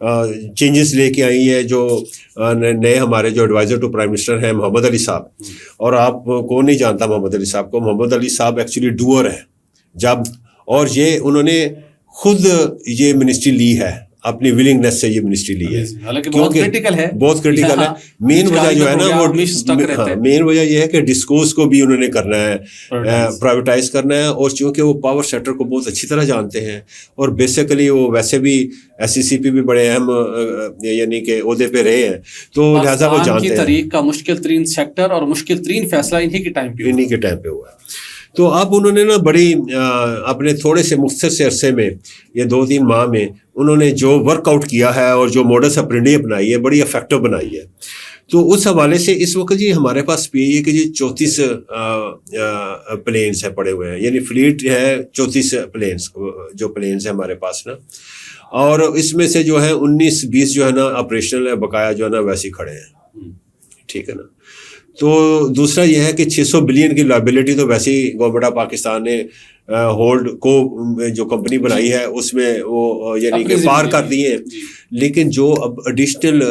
Changes لے کے آئی ہے جو نئے ہمارے جو ایڈوائزر ٹو پرائم منسٹر ہیں محمد علی صاحب. اور آپ کون نہیں جانتا محمد علی صاحب کو؟ محمد علی صاحب ایکچولی ڈوئر ہیں اور یہ انہوں نے خود یہ منسٹری لی ہے، اپنی ولنگنیس سے یہ منسٹری لی ہے، بہت کریٹیکل ہے. بہت کریٹیکل ہے. مین وجہ جو ہے نا وہ مین وجہ یہ ہے کہ ڈسکورس کو بھی انہوں نے کرنا ہے، پرائیویٹائز کرنا ہے. اور چونکہ وہ پاور سیکٹر کو بہت اچھی طرح جانتے ہیں اور بیسیکلی وہ ویسے بھی SEC پہ بھی بڑے اہم یعنی کہ عہدے پہ رہے ہیں، تو لہٰذا وہ جانتے ہیں. تاریخ کا مشکل ترین سیکٹر اور مشکل ترین فیصلہ انہی کے ٹائم پہ ہوا ہے. تو اب انہوں نے نا بڑی اپنے تھوڑے سے مختصر سے عرصے میں یہ 2-3 ماہ میں انہوں نے جو ورک آؤٹ کیا ہے اور جو موڈس اپرینڈی اپنائی ہے بڑی افیکٹو بنائی ہے. تو اس حوالے سے اس وقت جی ہمارے پاس پی اے کہ جی 34 پلینس ہیں پڑے ہوئے ہیں، یعنی فلیٹ ہے 34 پلینس جو پلینس ہیں ہمارے پاس نا. اور اس میں سے جو ہے 19-20 جو ہے نا آپریشنل ہے، بقایا جو ہے نا ویسے ہی کھڑے ہیں. ٹھیک ہے نا. تو دوسرا یہ ہے کہ 600 بلین کی لائبلٹی تو ویسے ہی گورنمنٹ آف پاکستان نے ہولڈ کو جو کمپنی بنائی ہے اس میں وہ یعنی کہ پار کر دی ہیں. لیکن جو اب ایڈیشنل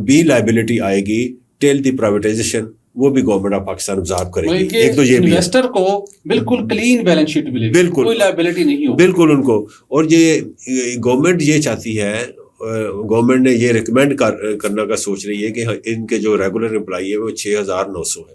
بھی لائبلٹی آئے گی ٹل دی پرائیویٹائزیشن وہ بھی گورنمنٹ آف پاکستان ابزارو کرے گی. ایک تو یہ بھی انویسٹر کو بالکل کلین بیلنس شیٹ ملے گی، بالکل کوئی لائبلٹی نہیں ہوگی بالکل ان کو. اور یہ گورنمنٹ یہ چاہتی ہے، گورنمنٹ نے یہ ریکمینڈ کرنا کا سوچ رہی ہے کہ ان کے جو ریگولر امپلائی ہے وہ 6,900 ہے.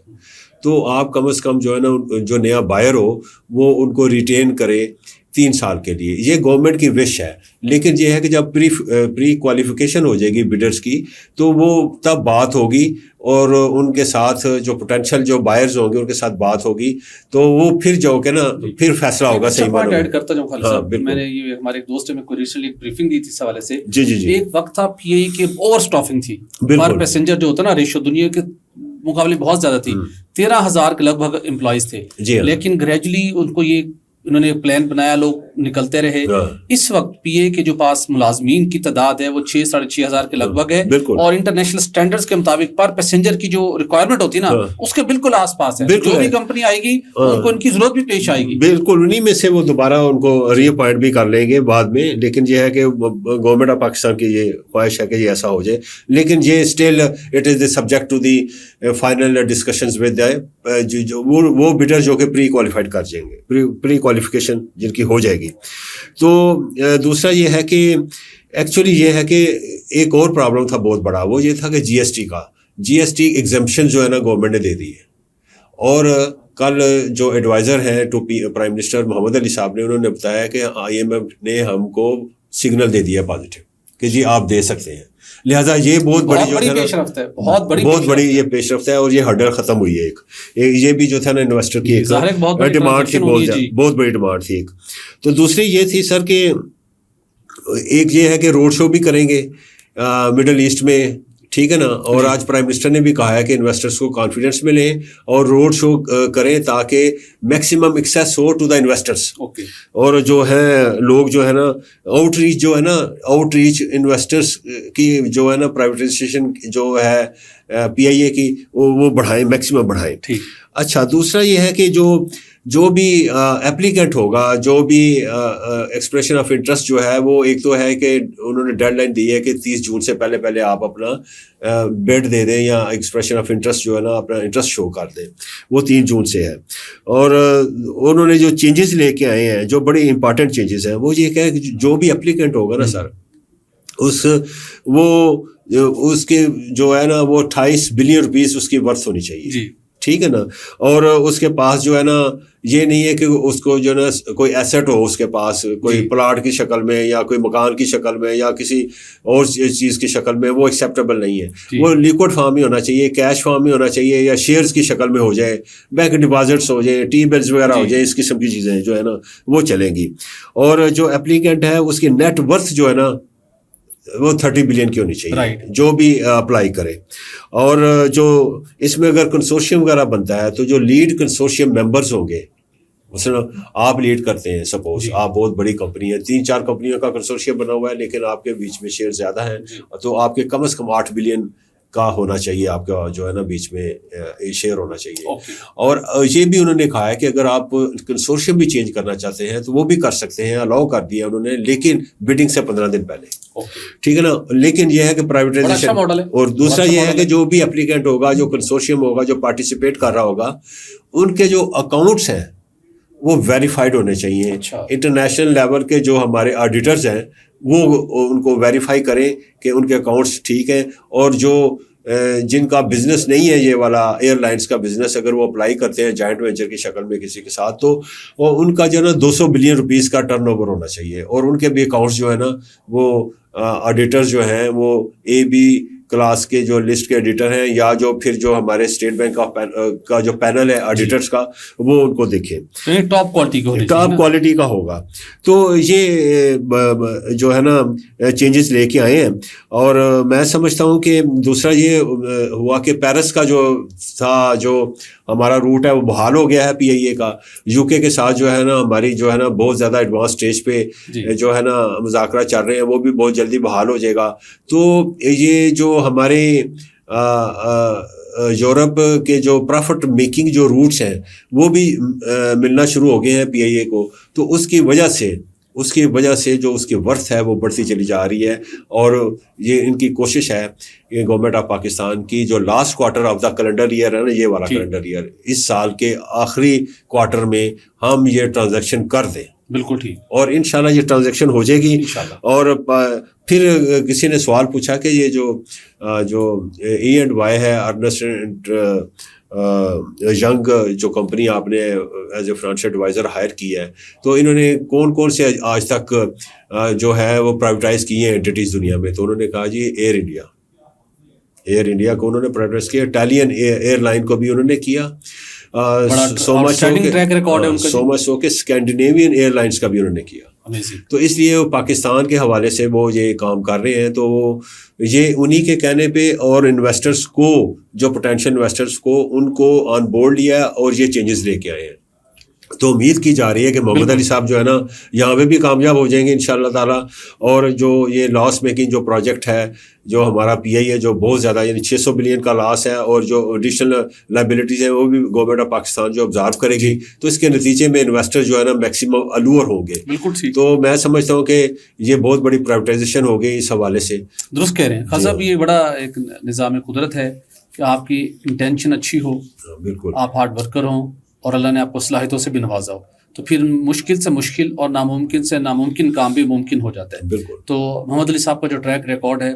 تو آپ کم از کم جو ہے نا جو نیا بائر ہو وہ ان کو ریٹین کرے 3 سال کے لیے. یہ گورنمنٹ کی وش ہے. لیکن یہ ہے کہ جب پری کوالیفیکیشن ہو جائے گی بیڈرز کی تو وہ تب بات ہوگی اور ان کے ساتھ جو پوٹینشیل جو بائرز ہوں گے ان کے ساتھ بات ہوگی تو وہ پھر جو کہ نا پھر فیصلہ ہوگا. صحیح بات ایڈ کرتا جاؤں خالد صاحب، میں نے یہ ہمارے ایک دوست نے کوئی ریسنٹلی ایک بریفنگ دی تھی اس حوالے سے. جی ایک وقت تھا پی اے کی اوور اسٹافنگ تھی، پر پیسنجر جو ہوتا نا ریشو دنیا کے مقابلے بہت زیادہ تھی. 13,000 کے لگ بھگ امپلائیز تھے. لیکن گریجولی ان کو یہ انہوں نے پلان بنایا، لوگ نکلتے رہے. اس وقت پی اے کے جو پاس ملازمین کی تعداد ہے وہ 6,500 کے لگ بھگ ہے، اور انٹرنیشنل سٹینڈرڈز کے مطابق پر پیسنجر کی جو ریکوائرمنٹ ہوتی ہے نا اس کے بالکل آس پاس ہے. جو بھی کمپنی آئے گی ان کو ان کی ضرورت بھی پیش آئے گی. بالکل انہی میں سے وہ دوبارہ ان کو ری اپوائنٹ بھی کر لیں گے بعد میں. لیکن یہ ہے کہ گورنمنٹ آف پاکستان کی یہ خواہش ہے کہ یہ ایسا ہو جائے. لیکن یہ still it is the subject to the final discussions with وہ بیڈر جو کہ پری کوالیفائڈ کر جائیں گے، پری کوالیفیکیشن جن کی ہو جائے گی. تو دوسرا یہ ہے کہ ایکچولی یہ ہے کہ ایک اور پرابلم تھا بہت بڑا، وہ یہ تھا کہ جی ایس ٹی ایگزمپشن جو ہے نا گورنمنٹ نے دے دی ہے. اور کل جو ایڈوائزر ہیں ٹو پرائم منسٹر محمد علی صاحب نے انہوں نے بتایا کہ IMF نے ہم کو سگنل دے دیا پازیٹیو کہ جی آپ دے سکتے ہیں. لہٰذا یہ بہت بڑی جو ہے بہت بڑی یہ پیش رفت ہے اور یہ ہرڈل ختم ہوئی ہے. ایک یہ بھی جو تھا نا انویسٹر کی ایک ڈیمانڈ تھی، بہت بڑی ڈیمانڈ تھی ایک. تو دوسری یہ تھی سر کہ ایک یہ ہے کہ روڈ شو بھی کریں گے مڈل ایسٹ میں، ٹھیک ہے نا. اور آج پرائم منسٹر نے بھی کہا ہے کہ انویسٹرس کو کانفیڈنس میں لیں اور روڈ شو کریں تاکہ میکسیمم ایکسیس ہو ٹو دا انویسٹرس. اور جو ہے لوگ جو ہے نا آؤٹ ریچ انویسٹرس کی جو ہے نا پرائیویٹائزیشن جو ہے پی آئی اے کی وہ بڑھائیں، میکسیمم بڑھائیں. اچھا دوسرا یہ ہے کہ جو بھی اپلیکینٹ ہوگا، جو بھی ایکسپریشن آف انٹرسٹ جو ہے وہ ایک تو ہے کہ انہوں نے ڈیڈ لائن دی ہے کہ 30 جون سے پہلے آپ اپنا بڈ دے دیں یا ایکسپریشن آف انٹرسٹ جو ہے نا اپنا انٹرسٹ شو کر دیں. وہ 3 جون سے ہے. اور انہوں نے جو چینجز لے کے آئے ہیں جو بڑی امپارٹنٹ چینجز ہیں وہ یہ کہ جو بھی اپلیکینٹ ہوگا نا سر اس کے جو ہے نا وہ 28 بلین روپیز اس کی ورتھ ہونی چاہیے. ٹھیک ہے نا. اور اس کے پاس جو ہے نا یہ نہیں ہے کہ اس کو جو ہے نا کوئی ایسٹ ہو اس کے پاس کوئی پلاٹ کی شکل میں یا کوئی مکان کی شکل میں یا کسی اور چیز کی شکل میں، وہ ایکسیپٹیبل نہیں ہے. وہ لیکوڈ فارم میں ہونا چاہیے، کیش فارم میں ہونا چاہیے یا شیئرز کی شکل میں ہو جائے، بینک ڈپازٹس ہو جائیں، ٹی بلز وغیرہ ہو جائیں، اس قسم کی چیزیں جو ہے نا وہ چلیں گی. اور جو اپلیکینٹ ہے اس کی نیٹ ورتھ جو ہے نا وہ 30 بلین کی ہونی چاہیے جو بھی اپلائی کرے. اور جو اس میں اگر کنسورشیم وغیرہ بنتا ہے تو جو لیڈ کنسورشیم ممبرز ہوں گے، مثلا آپ لیڈ کرتے ہیں، سپوز آپ بہت بڑی کمپنی ہے، 3-4 کمپنیوں کا کنسورشیم بنا ہوا ہے لیکن آپ کے بیچ میں شیئر زیادہ ہیں، تو آپ کے کم از کم 8 بلین کا ہونا چاہیے آپ کا جو ہے نا بیچ میں شیئر ہونا چاہیے. اور یہ بھی انہوں نے کہا ہے کہ اگر آپ کنسورشیم بھی چینج کرنا چاہتے ہیں تو وہ بھی کر سکتے ہیں, الاؤ کر دیا انہوں نے, لیکن بڈنگ سے 15 دن پہلے. ٹھیک ہے نا. لیکن یہ ہے کہ پرائیویٹائزیشن, اور دوسرا یہ ہے کہ جو بھی اپلیکینٹ ہوگا, جو کنسورشیم ہوگا, جو پارٹیسپیٹ کر رہا ہوگا, ان کے جو اکاؤنٹس ہیں وہ ویریفائڈ ہونے چاہیے. انٹرنیشنل لیول کے جو ہمارے آڈیٹرز ہیں وہ ان کو ویریفائی کریں کہ ان کے اکاؤنٹس ٹھیک ہیں, اور جو جن کا بزنس نہیں ہے یہ والا ایئر لائنس کا بزنس, اگر وہ اپلائی کرتے ہیں جوائنٹ وینچر کی شکل میں کسی کے ساتھ, تو ان کا جو ہے نا 200 بلین روپیز کا ٹرن اوور ہونا چاہیے, اور ان کے بھی اکاؤنٹس جو ہے نا وہ آڈیٹرز جو ہیں وہ اے بی کلاس کے جو لسٹ کے ایڈیٹر ہیں, یا جو پھر جو ہمارے اسٹیٹ بینک کا جو پینل ہے آڈیٹرز کا, وہ ان کو دیکھیں, ٹاپ کوالٹی کا ہوگا. تو یہ جو ہے نا چینجز لے کے آئے ہیں. اور میں سمجھتا ہوں کہ دوسرا یہ ہوا کہ پیرس کا جو تھا, جو ہمارا روٹ ہے وہ بحال ہو گیا ہے پی آئی اے کا. یو کے ساتھ جو ہے نا ہماری جو ہے نا بہت زیادہ ایڈوانس اسٹیج پہ جو ہے نا مذاکرات چل رہے ہیں, وہ بھی بہت جلدی بحال ہو جائے گا. تو یہ جو ہمارے یورپ کے جو پروفٹ میکنگ جو روٹس ہیں وہ بھی ملنا شروع ہو گئے ہیں پی آئی اے کو. تو اس کی وجہ سے جو اس کی ورتھ ہے وہ بڑھتی چلی جا رہی ہے. اور یہ ان کی کوشش ہے کہ گورنمنٹ آف پاکستان کی جو last quarter of the calendar year ہے نا, یہ والا کیلنڈر ایئر, اس سال کے آخری کوارٹر میں ہم یہ ٹرانزیکشن کر دیں. بالکل ٹھیک. اور انشاءاللہ یہ ٹرانزیکشن ہو جائے گی. اور پھر کسی نے سوال پوچھا کہ یہ جو ای اینڈ وائی ہے, ارنسٹ اینڈ ینگ جو کمپنی آپ نے as a financial advisor hire کی ہے, تو انہوں نے کون سے آج تک جو ہے وہ پرائیویٹائز کی ہیں انٹیٹیز دنیا میں. تو انہوں نے کہا جی ایئر انڈیا کو انہوں نے پرائیویٹائز کیا, اٹالین ایئر لائن کو بھی انہوں نے کیا, سو مچ ہو کہ اسکینڈینیوین ایئر لائنس کا بھی انہوں نے کیا. تو اس لیے وہ پاکستان کے حوالے سے وہ یہ کام کر رہے ہیں. تو یہ انہی کے کہنے پہ, اور انویسٹرز کو, جو پوٹینشیل انویسٹرز کو, ان کو آن بورڈ لیا اور یہ چینجز لے کے آئے ہیں. تو امید کی جا رہی ہے کہ محمد علی صاحب جو ہے نا یہاں پہ بھی کامیاب ہو جائیں گے انشاءاللہ تعالیٰ. اور جو یہ لاس میکنگ جو پروجیکٹ ہے جو ہمارا پی آئی ہے, جو بہت زیادہ یعنی 600 بلین کا لاس ہے, اور جو ایڈیشنل لائبلٹیز ہیں وہ بھی گورنمنٹ آف پاکستان جو آبزرو کرے گی, تو اس کے نتیجے میں انویسٹر جو ہے نا میکسیمم الور ہوں گے. بالکل. تو میں سمجھتا ہوں کہ یہ بہت بڑی پرائیویٹائزیشن ہو گئی اس حوالے سے. درست کہہ رہے ہیں خان صاحب, یہ بڑا ایک نظام قدرت ہے کہ آپ کی انٹینشن اچھی ہو, بالکل, آپ ہارڈ ورکر ہوں, اور اللہ نے آپ کو صلاحیتوں سے بھی نوازا ہو, تو پھر مشکل سے مشکل اور ناممکن سے ناممکن کام بھی ممکن ہو جاتا ہے. بالکل. تو محمد علی صاحب کا جو ٹریک ریکارڈ ہے,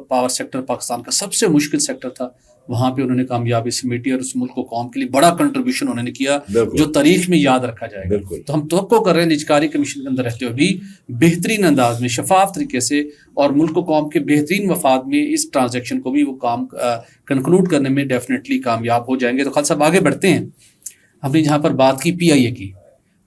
پاور سیکٹر پاکستان کا سب سے مشکل سیکٹر تھا, وہاں پہ انہوں نے کامیابی سمیٹی, اور اس ملک کو قوم کے لیے بڑا کنٹریبیوشن انہوں نے کیا جو تاریخ میں یاد رکھا جائے گا. تو ہم توقع کر رہے ہیں نجکاری کمیشن کے اندر رہتے ہوئے بھی بہترین انداز میں, شفاف طریقے سے, اور ملک و قوم کے بہترین مفاد میں اس ٹرانزیکشن کو بھی وہ کام کنکلوڈ کرنے میں ڈیفینیٹلی کامیاب ہو جائیں گے. تو خالد صاحب آگے بڑھتے ہیں. ہم نے جہاں پر بات کی پی آئی اے کی,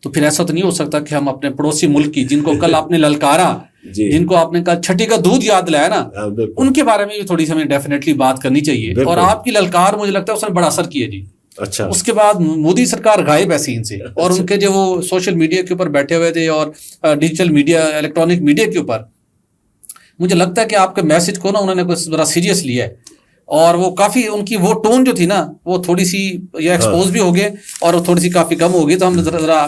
تو پھر ایسا تو نہیں ہو سکتا کہ ہم اپنے پڑوسی ملک کی, جن کو کل آپ نے للکارا, جن کو آپ نے کہا چھٹی کا دودھ یاد لایا نا, ان کے بارے میں بھی تھوڑی سی ہمیں ڈیفینیٹلی بات کرنی چاہیے. اور آپ کی للکار مجھے لگتا ہے اس نے بڑا اثر کیا جی. اچھا. اس کے بعد مودی سرکار غائب ہے سین سے, اور ان کے جو وہ سوشل میڈیا کے اوپر بیٹھے ہوئے تھے, اور ڈیجیٹل میڈیا, الیکٹرانک میڈیا کے اوپر, مجھے لگتا ہے کہ آپ کے میسج کو نا انہوں نے کچھ ذرا سیریس لیا ہے, اور وہ کافی ان کی وہ ٹون جو تھی نا وہ تھوڑی سی یا ایکسپوز بھی ہو گئے, اور وہ تھوڑی سی کافی کم ہو گئی. تو ہم ذرا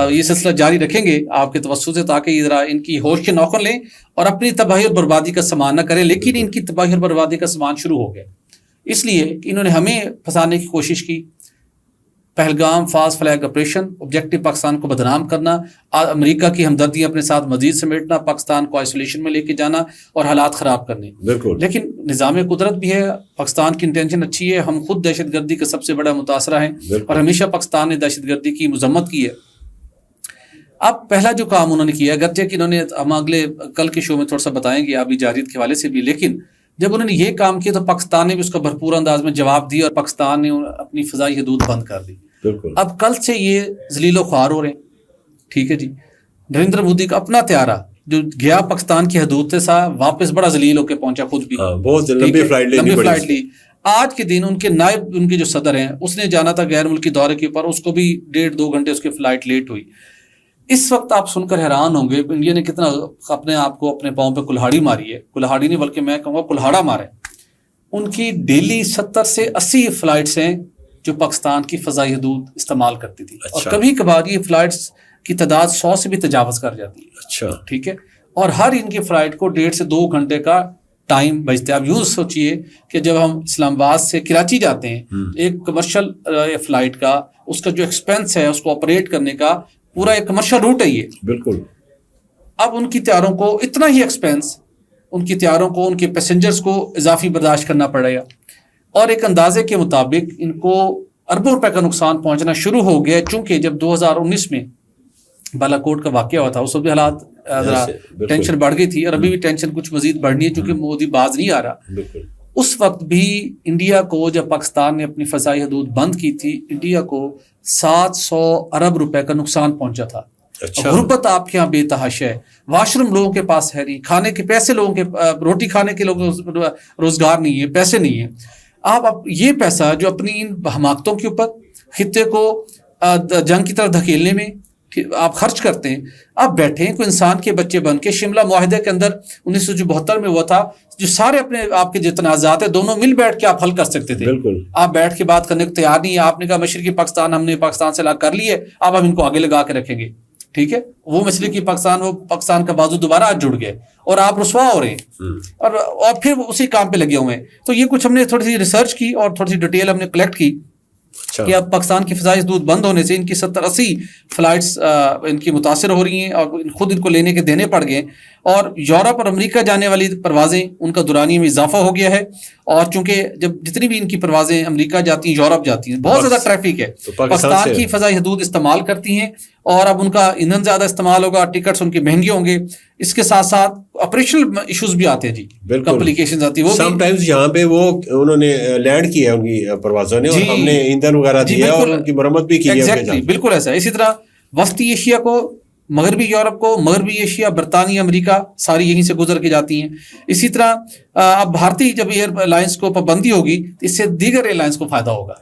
یہ سلسلہ جاری رکھیں گے آپ کے توسط سے, تاکہ یہ ذرا ان کی ہوش کے نوکر لیں اور اپنی تباہی اور بربادی کا سامان نہ کریں. لیکن ان کی تباہی اور بربادی کا سامان شروع ہو گیا, اس لیے کہ انہوں نے ہمیں پھنسانے کی کوشش کی. Pahalgam fast flag operation, objective Pakistan کو بدنام کرنا, امریکہ کی ہمدردیاں اپنے ساتھ مزید سمیٹنا, پاکستان کو آئسولیشن میں لے کے جانا, اور حالات خراب کرنے. بالکل. لیکن نظام قدرت بھی ہے, پاکستان کی انٹینشن اچھی ہے, ہم خود دہشت گردی کے سب سے بڑا متاثرہ ہیں, اور ہمیشہ پاکستان نے دہشت گردی کی مذمت کی ہے. اب پہلا جو کام انہوں نے کیا, اگرچہ کہ انہوں نے, ہم اگلے کل کے شو میں تھوڑا سا بتائیں گے آبی جاریت کے حوالے سے بھی, لیکن جب انہوں نے یہ کام کیا تو پاکستان نے بھی اس کا بھرپور انداز میں جواب دیا, اور پاکستان نے اپنی فضائی حدود بند کر دی. اب کل سے یہ ذلیل و خوار ہو رہے ہیں. ٹھیک ہے جی. نریندر مودی کا اپنا طیارہ جو گیا پاکستان کی حدود سے واپس بڑا ذلیل ہو کے پہنچا, خود بھی بہت لمبی فلائٹ لی. آج کے دن ان کے نائب, ان کے جو صدر ہیں, اس نے جانا تھا غیر ملکی دورے کے اوپر, اس کو بھی 1.5-2 گھنٹے اس کی فلائٹ لیٹ ہوئی. اس وقت آپ سن کر حیران ہوں گے انڈیا نے کتنا اپنے آپ کو اپنے پاؤں پہ کلہاڑی ماری ہے. کلہاڑی نہیں بلکہ میں کہوں گا کلہاڑا مارا ہے. ان کی ڈیلی 70 سے 80 فلائٹس ہیں جو پاکستان کی فضائی حدود استعمال کرتی تھی. اور کبھی کبھار یہ فلائٹس کی تعداد 100 سے بھی تجاوز کر جاتی ہے. اچھا ٹھیک ہے. اور ہر ان کی فلائٹ کو 1.5 سے 2 گھنٹے کا ٹائم بچتے ہیں. اب یوں سوچئے کہ جب ہم اسلام آباد سے کراچی جاتے ہیں ایک کمرشل فلائٹ کا اس کا جو ایکسپینس ہے اس کو آپریٹ کرنے کا پورا ایک کمرشل روٹ ہے یہ. بالکل. اب ان کی طیاروں کو اتنا ہی ایکسپینس ان کی طیاروں کو ان کے پیسنجرز کو اضافی برداشت کرنا پڑے گا. اور ایک اندازے کے مطابق ان کو اربوں روپے کا نقصان پہنچنا شروع ہو گیا. چونکہ جب 2019 میں بالاکوٹ کا واقعہ ہوا تھا اس وقت بھی حالات ٹینشن بڑھ گئی تھی اور ابھی بھی ٹینشن کچھ مزید بڑھنی ہے چونکہ مودی باز نہیں آ رہا. اس وقت بھی انڈیا کو جب پاکستان نے اپنی فضائی حدود بند کی تھی انڈیا کو 700 ارب روپے کا نقصان پہنچا تھا. غربت آپ کے یہاں بے تحاشا ہے. واش روم لوگوں کے پاس ہے نہیں, کھانے کے پیسے لوگوں کے, روٹی کھانے کے لوگوں روزگار نہیں ہے, پیسے نہیں ہیں. آپ یہ پیسہ جو اپنی ان حماقتوں کے اوپر خطے کو جنگ کی طرف دھکیلنے میں آپ خرچ کرتے ہیں. آپ بیٹھے ہیں کوئی انسان کے بچے بن کے. شملہ معاہدے کے اندر 1972 میں ہوا تھا جو سارے اپنے آپ کے جو تنازعات ہیں دونوں مل بیٹھ کے آپ حل کر سکتے تھے. آپ بیٹھ کے بات کرنے کو تیار نہیں ہے. آپ نے کہا مشرقی پاکستان ہم نے پاکستان سے الگ کر لی ہے, اب ہم ان کو آگے لگا کے رکھیں گے. ٹھیک ہے. وہ مشرقی پاکستان وہ پاکستان کا بازو دوبارہ آج جڑ گئے اور آپ رسوا ہو رہے ہیں اور پھر اسی کام پہ لگے ہوئے ہیں. تو یہ کچھ ہم نے تھوڑی سی ریسرچ کی اور تھوڑی سی ڈیٹیل ہم نے کلیکٹ کی کہ اب پاکستان کی فضائی حدود بند ہونے سے ان کی 70-80 فلائٹس ان کی متاثر ہو رہی ہیں اور خود ان کو لینے کے دینے پڑ گئے. اور یورپ اور امریکہ جانے والی پروازیں ان کا دورانیے میں اضافہ ہو گیا ہے. اور چونکہ جب جتنی بھی ان کی پروازیں امریکہ جاتی ہیں یورپ جاتی ہیں بہت زیادہ ٹریفک ہے, پاکستان کی فضائی حدود استعمال کرتی ہیں اور اب ان کا ایندھن زیادہ استعمال ہوگا, ٹکٹس ان کے مہنگے ہوں گے. اس کے ساتھ ساتھ آپریشنل ایشوز بھی آتے ہیں جی, کمپلیکیشنز آتی ہیں. وہ سم ٹائمز یہاں پہ وہ انہوں نے لینڈ کیا ان کی پروازوں نے اور ہم نے ایندھن وغیرہ دیا اور ان کی مرمت بھی کی ہے. بالکل ایسا. اسی طرح وسطی ایشیا کو, مغربی یورپ کو, مغربی ایشیا, برطانیہ, امریکہ ساری یہیں سے گزر کے جاتی ہیں. اسی طرح اب بھارتی جب ایئر لائنس کو پابندی ہوگی تو اس سے دیگر ایئر لائنس کو فائدہ ہوگا.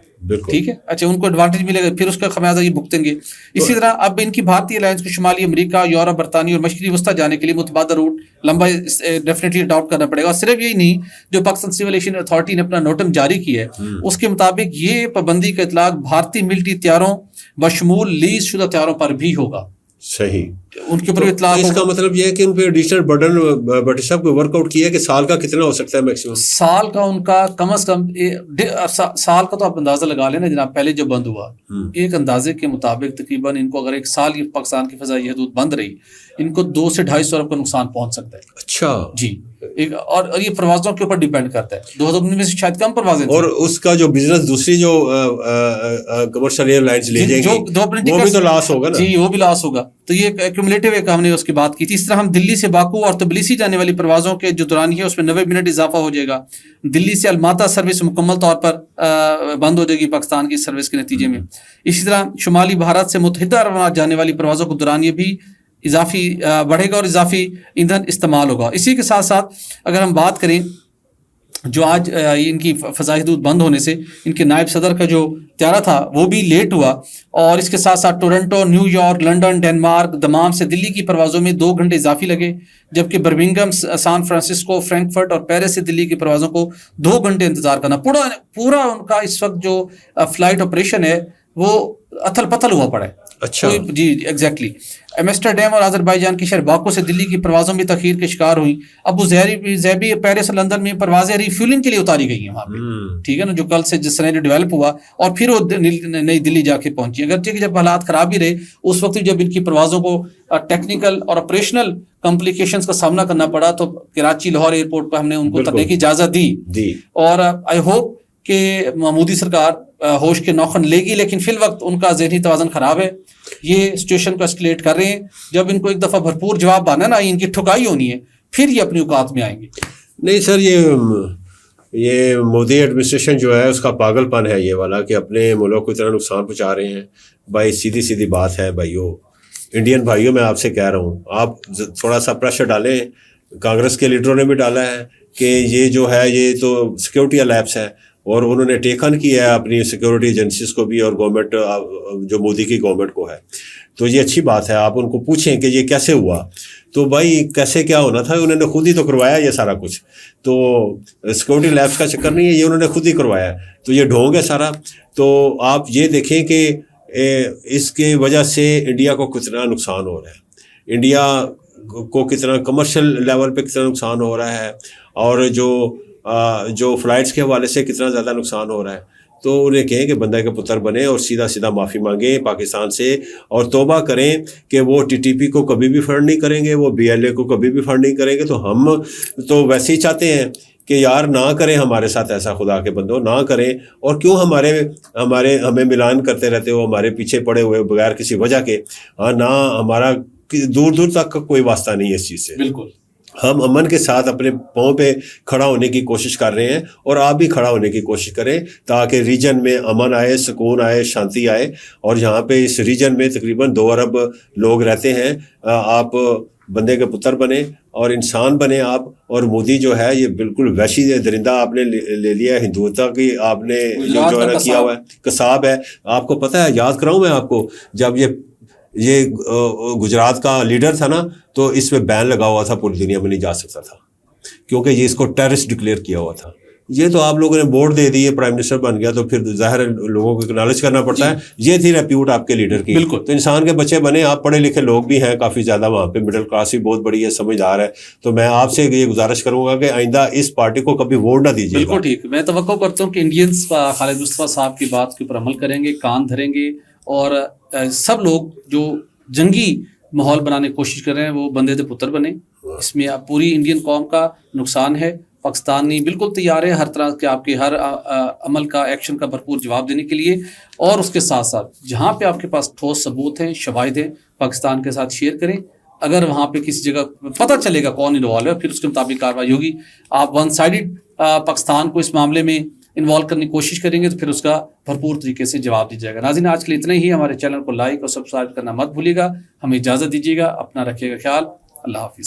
ٹھیک ہے. اچھا ان کو ایڈوانٹیج ملے گا پھر اس کا خمیازہ یہ بھگتیں گے. اسی طرح اب ان کی بھارتی ایئر لائنس کو شمالی امریکہ, یورپ, برطانیہ اور مشرقی وسطی جانے کے لیے متبادل روٹ لمبا ڈیفینیٹلی اڈاپٹ کرنا پڑے گا. اور صرف یہی نہیں, جو پاکستان سول ایویشن اتھارٹی نے اپنا نوٹم جاری کیا ہے اس کے مطابق یہ پابندی کا اطلاق بھارتی ملٹری طیاروں بشمول لیز شدہ طیاروں پر بھی ہوگا. صحیح. ان کے اوپر اطلاق. اس کا مطلب یہ ہے کہ ان پہ ایڈیشنل برڈن بٹ صاحب کو ورک آؤٹ کیا کہ سال کا کتنا ہو سکتا ہے میکسیمم؟ سال کا ان کا کم از کم سال کا تو آپ اندازہ لگا لینا جناب. پہلے جب بند ہوا ایک اندازے کے مطابق تقریباً ان کو اگر ایک سال کی پاکستان کی فضائی حدود بند رہی ان کو 200 سے 250 ارب کا نقصان پہنچ سکتا ہے. اچھا جی. اور یہ پروازوں کے اوپر ڈیپینڈ کرتا ہے. 2019 میں سے شاید کم پروازیں اور اس کا جو بزنس دوسری جو کمرشل ایئر لائنز لے جائیں گی وہ بھی تو لاس ہوگا نا. جی وہ بھی لاس ہوگا. تو یہ ایکومولیٹو ایک ہم نے اس کی بات کی تھی. اس طرح ہم دلی سے باکو اور تبلیسی جانے والی پروازوں کے جو دورانی ہے اس میں 90 منٹ اضافہ ہو جائے گا. دلی سے الماتا سروس مکمل طور پر بند ہو جائے گی پاکستان کی سروس کے نتیجے میں. اسی طرح شمالی بھارت سے متحدہ عرب امارات جانے والی پروازوں کو دورانیے بھی اضافی بڑھے گا اور اضافی ایندھن استعمال ہوگا. اسی کے ساتھ ساتھ اگر ہم بات کریں جو آج ان کی فضائی حدود بند ہونے سے ان کے نائب صدر کا جو طیارہ تھا وہ بھی لیٹ ہوا. اور اس کے ساتھ ساتھ Toronto, new York, London, Denmark, Dammam سے دلی کی پروازوں میں 2 گھنٹے اضافی لگے. جبکہ برمنگھم, سان فرانسسکو, فرینکفرٹ اور پیرس سے دلی کی پروازوں کو 2 گھنٹے انتظار کرنا. پورا ان کا اس وقت جو فلائٹ آپریشن ہے وہ اتھل پتھل ہوا پڑا ہے. اچھا جی ایگزیکٹلی. ایمسٹرڈیم اور آذربائیجان کے شہر باکو سے دلی کی پروازوں میں تاخیر کے شکار ہوئی. ابو ظہبی, پیرس اور لندن میں پروازیں ری فیولنگ کے لیے اتاری گئی ہیں وہاں پہ. ٹھیک ہے نا, جو کل سے جس سنیریو ڈیولپ ہوا اور پھر وہ نئی دلی جا کے پہنچی. اگرچہ کہ جب حالات خراب ہی رہے اس وقت جب ان کی پروازوں کو ٹیکنیکل اور آپریشنل کمپلیکیشنز کا سامنا کرنا پڑا تو کراچی لاہور ایئرپورٹ پہ ہم نے ان کو ترنے کی اجازت دی. اور آئی ہوپ کہ مودی سرکار ہوش کے نوخن لے گی, لیکن فی الوقت ان کا ذہنی توازن خراب ہے. یہ سچویشن کو اسکلیٹ کر رہے ہیں. جب ان کو ایک دفعہ بھرپور جواب آنا نا ان کی ٹھکائی ہونی ہے پھر یہ اپنی اوقات میں آئیں گے. نہیں سر, یہ مودی ایڈمنسٹریشن جو ہے اس کا پاگل پن ہے یہ والا کہ اپنے ملک کو اتنا نقصان پہنچا رہے ہیں. بھائی سیدھی بات ہے بھائیو, انڈین بھائیوں میں آپ سے کہہ رہا ہوں آپ تھوڑا سا پریشر ڈالیں. کانگریس کے لیڈروں نے بھی ڈالا ہے کہ یہ جو ہے یہ تو سیکورٹی لیپس ہے اور انہوں نے ٹیکن کیا ہے اپنی سیکورٹی ایجنسیز کو بھی اور گورنمنٹ جو مودی کی گورنمنٹ کو ہے. تو یہ اچھی بات ہے, آپ ان کو پوچھیں کہ یہ کیسے ہوا. تو بھائی کیسے کیا ہونا تھا، انہوں نے خود ہی تو کروایا یہ سارا کچھ، تو سیکورٹی لیبس کا چکر نہیں ہے، یہ انہوں نے خود ہی کروایا ہے، تو یہ ڈھونگ ہے سارا۔ تو آپ یہ دیکھیں کہ اس کی وجہ سے انڈیا کو کتنا نقصان ہو رہا ہے، انڈیا کو کتنا کمرشل لیول پہ کتنا نقصان ہو رہا ہے، اور جو فلائٹس کے حوالے سے کتنا زیادہ نقصان ہو رہا ہے۔ تو انہیں کہیں کہ بندہ کے پتر بنے اور سیدھا سیدھا معافی مانگیں پاکستان سے، اور توبہ کریں کہ وہ ٹی ٹی پی کو کبھی بھی فنڈ نہیں کریں گے، وہ بی ایل اے کو کبھی بھی فنڈ نہیں کریں گے۔ تو ہم تو ویسے ہی چاہتے ہیں کہ یار نہ کریں ہمارے ساتھ ایسا، خدا کے بندوں نہ کریں، اور کیوں ہمیں ملان کرتے رہتے ہو، ہمارے پیچھے پڑے ہوئے بغیر کسی وجہ کے۔ نہ ہمارا دور دور تک کا کوئی واسطہ نہیں ہے اس چیز سے۔ بالکل، ہم امن کے ساتھ اپنے پاؤں پہ کھڑا ہونے کی کوشش کر رہے ہیں، اور آپ بھی کھڑا ہونے کی کوشش کریں تاکہ ریجن میں امن آئے، سکون آئے، شانتی آئے۔ اور یہاں پہ اس ریجن میں تقریباً 2 ارب لوگ رہتے ہیں۔ آپ بندے کے پتر بنے اور انسان بنے آپ، اور مودی جو ہے یہ بالکل وحشی درندہ آپ نے لے لیا ہے، ہندوتا کی آپ نے جو ہے نا کیا ہوا ہے، قصاب ہے۔ آپ کو پتہ ہے، یاد کراؤں میں آپ کو، جب یہ گجرات کا لیڈر تھا نا، تو اس پہ بین لگا ہوا تھا، پوری دنیا میں نہیں جا سکتا تھا، کیونکہ یہ اس کو ٹیررسٹ ڈکلیئر کیا ہوا تھا۔ یہ تو آپ لوگوں نے ووٹ دے دی، پرائم منسٹر بن گیا، تو پھر ظاہر لوگوں کو اکنالج کرنا پڑتا ہے۔ یہ تھی ریپیوٹ آپ کے لیڈر کی۔ بالکل، تو انسان کے بچے بنے، آپ پڑھے لکھے لوگ بھی ہیں کافی زیادہ، وہاں پہ مڈل کلاس بھی بہت بڑی ہے، سمجھدار ہے۔ تو میں آپ سے یہ گزارش کروں گا کہ آئندہ اس پارٹی کو کبھی ووٹ نہ دیجیے۔ بالکل ٹھیک، میں توقع کرتا ہوں کہ انڈینز خالد مصطفیٰ صاحب کی بات کے اوپر عمل کریں گے، کان دھریں گے، اور سب لوگ جو جنگی ماحول بنانے کی کوشش کر رہے ہیں وہ بندے دے پتر بنے۔ اس میں پوری انڈین قوم کا نقصان ہے۔ پاکستانی بالکل تیار ہے ہر طرح کے آپ کے ہر عمل کا، ایکشن کا بھرپور جواب دینے کے لیے، اور اس کے ساتھ ساتھ جہاں پہ آپ کے پاس ٹھوس ثبوت ہیں، شواہد ہیں، پاکستان کے ساتھ شیئر کریں۔ اگر وہاں پہ کسی جگہ پتہ چلے گا کون انوالو ہے، پھر اس کے مطابق کارروائی ہوگی۔ آپ ون سائیڈڈ پاکستان کو اس معاملے میں انوالو کرنے کی کوشش کریں گے تو پھر اس کا بھرپور طریقے سے جواب دیا جائے گا۔ ناظرین، آج کے لیے اتنا ہی۔ ہمارے چینل کو لائک اور سبسکرائب کرنا مت بھولیے گا۔ ہمیں اجازت دیجیے گا، اپنا رکھیے گا خیال۔ اللہ حافظ۔